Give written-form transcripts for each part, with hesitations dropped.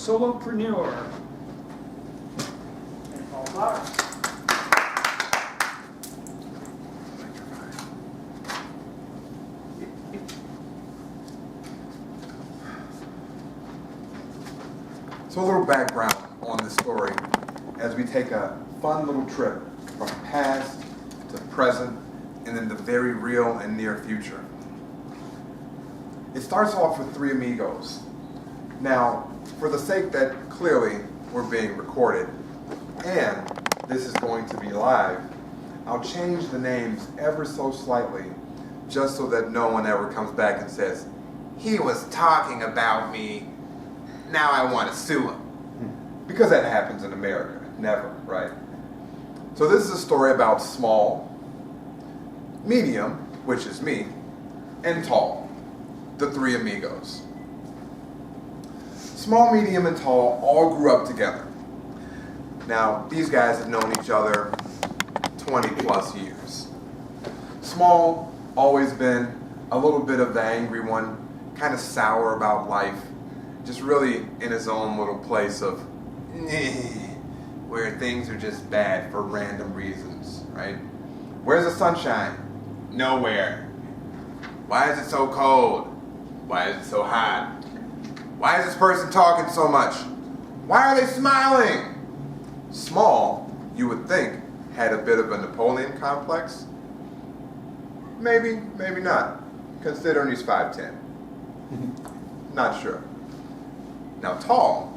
solopreneur. And Paul Flowers. So a little background on this story as we take a fun little trip from past to present and then the very real and near future. It starts off with three amigos. Now, for the sake that clearly we're being recorded and this is going to be live, I'll change the names ever so slightly just so that no one ever comes back and says, "He was talking about me. Now I want to sue him." Because that happens in America. Never, right? So this is a story about small, medium, which is me, and tall, the three amigos. Small, medium, and tall all grew up together. Now, these guys have known each other 20 plus years. Small, always been a little bit of the angry one, kind of sour about life, just really in his own little place of where things are just bad for random reasons, right? Where's the sunshine? Nowhere. Why is it so cold? Why is it so hot? Why is this person talking so much? Why are they smiling? Small, you would think, had a bit of a Napoleon complex. Maybe, maybe not, considering he's 5'10". Not sure. Now tall,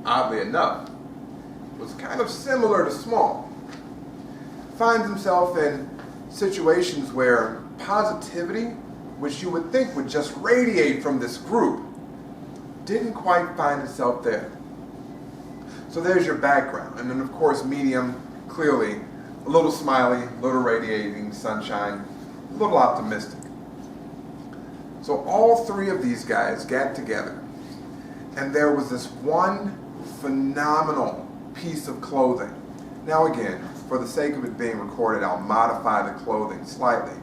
oddly enough, was kind of similar to small. Finds himself in situations where positivity, which you would think would just radiate from this group, didn't quite find itself there. So there's your background. And then of course medium, clearly, a little smiley, a little radiating sunshine, a little optimistic. So all three of these guys got together and there was this one phenomenal piece of clothing. Now again, for the sake of it being recorded, I'll modify the clothing slightly.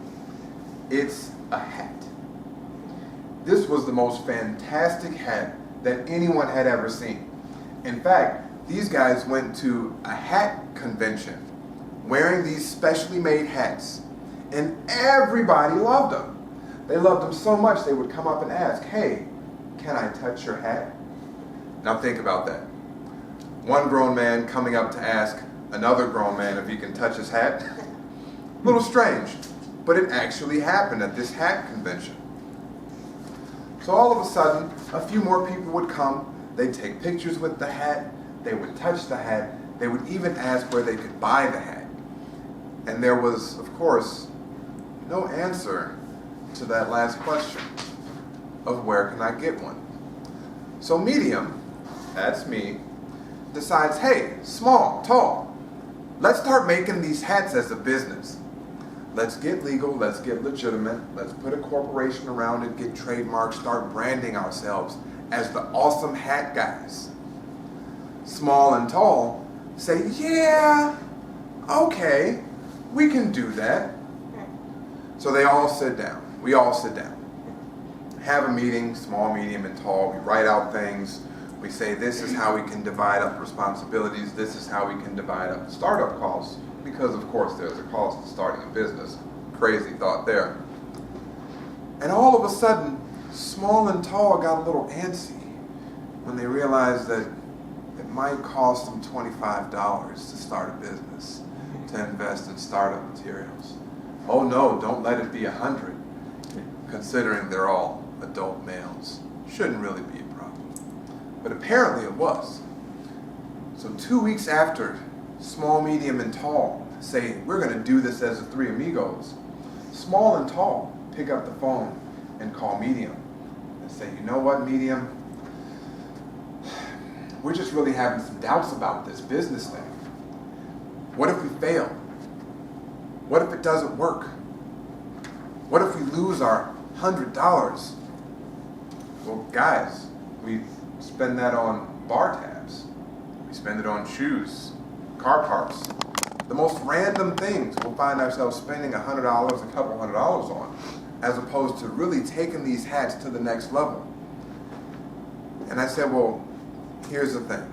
It's a hat. This was the most fantastic hat that anyone had ever seen. In fact, these guys went to a hat convention wearing these specially made hats, and everybody loved them. They loved them so much they would come up and ask, "Hey, can I touch your hat?" Now think about that. One grown man coming up to ask another grown man if he can touch his hat. A little strange, but it actually happened at this hat convention. So all of a sudden, a few more people would come, they'd take pictures with the hat, they would touch the hat, they would even ask where they could buy the hat. And there was, of course, no answer to that last question of where can I get one. So medium, that's me, decides, hey, small, tall, let's start making these hats as a business. Let's get legal, let's get legitimate, let's put a corporation around it, get trademarks, start branding ourselves as the awesome hat guys. Small and tall say, yeah, okay, we can do that. So they all sit down, we all sit down. Have a meeting, small, medium, and tall, we write out things, we say this is how we can divide up responsibilities, this is how we can divide up startup costs, because of course there's a cost to starting a business. Crazy thought there. And all of a sudden, small and tall got a little antsy when they realized that it might cost them $25 to start a business, to invest in startup materials. Oh no, don't let it be 100, considering they're all adult males. Shouldn't really be a problem. But apparently it was. So 2 weeks after small, medium, and tall say, we're going to do this as the three amigos, small and tall pick up the phone and call medium and say, you know what, medium, we're just really having some doubts about this business thing. What if we fail? What if it doesn't work? What if we lose our $100? Well, guys, we spend that on bar tabs. We spend it on shoes, car parts. The most random things we'll find ourselves spending $100, a couple $100 on, as opposed to really taking these hats to the next level. And I said, well, here's the thing.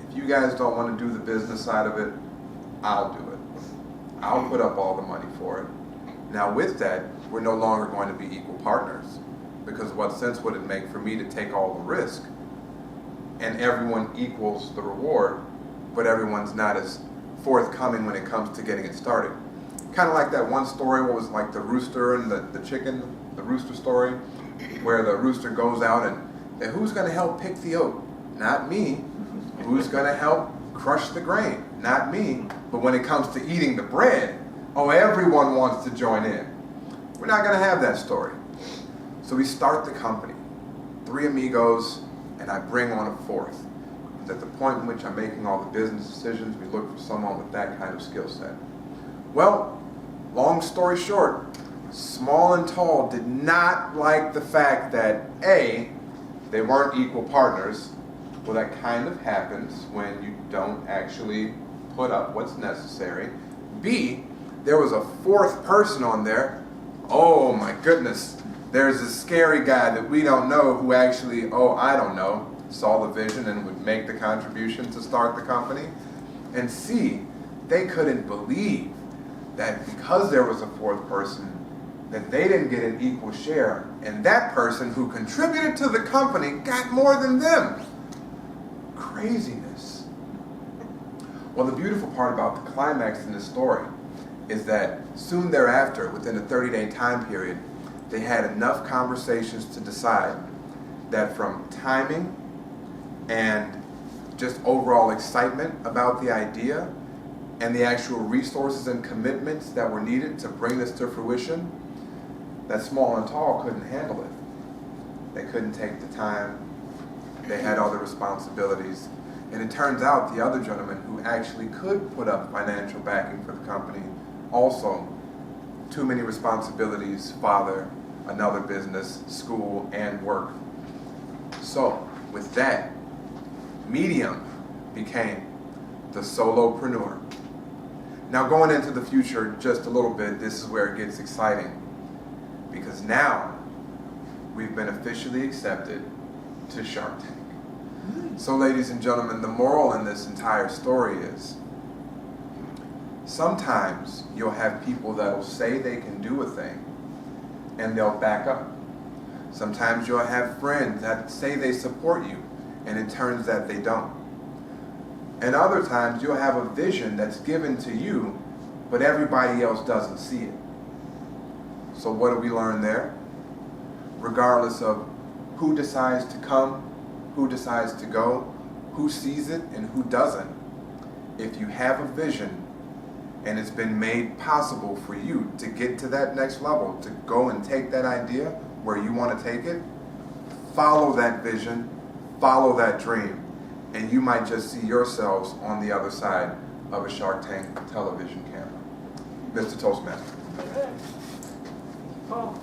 If you guys don't want to do the business side of it, I'll do it. I'll put up all the money for it. Now with that, we're no longer going to be equal partners, because what sense would it make for me to take all the risk and everyone equals the reward, but everyone's not as forthcoming when it comes to getting it started? Kind of like that one story, what was like the rooster and the chicken, the rooster story, where the rooster goes out and who's going to help pick the oat? Not me. Who's going to help crush the grain? Not me. But when it comes to eating the bread, oh, everyone wants to join in. We're not going to have that story. So we start the company, 3 amigos, and I bring on a 4th. And at the point in which I'm making all the business decisions, we look for someone with that kind of skill set. Well, long story short, Small and Tall did not like the fact that A, they weren't equal partners. Well, that kind of happens when you don't actually put up what's necessary. B, there was a 4th person on there. Oh my goodness, there's a scary guy that we don't know who actually, I don't know, saw the vision and would make the contribution to start the company. And C, they couldn't believe that because there was a 4th person, that they didn't get an equal share, and that person who contributed to the company got more than them. Craziness. Well, the beautiful part about the climax in this story is that soon thereafter, within a 30-day time period, they had enough conversations to decide that from timing and just overall excitement about the idea and the actual resources and commitments that were needed to bring this to fruition, that Small and Tall couldn't handle it. They couldn't take the time. They had other responsibilities. And it turns out the other gentleman who actually could put up financial backing for the company also too many responsibilities, father, another business, school, and work. So with that, Medium became the solopreneur. Now going into the future just a little bit, this is where it gets exciting, because now we've been officially accepted to Shark Tank. So ladies and gentlemen, the moral in this entire story is sometimes you'll have people that'll say they can do a thing and they'll back up. Sometimes you'll have friends that say they support you and it turns that they don't. And other times you'll have a vision that's given to you but everybody else doesn't see it. So what do we learn there? Regardless of who decides to come, who decides to go, who sees it and who doesn't, if you have a vision and it's been made possible for you to get to that next level, to go and take that idea where you want to take it, follow that vision, follow that dream, and you might just see yourselves on the other side of a Shark Tank television camera. Mr. Toastmaster. Paul.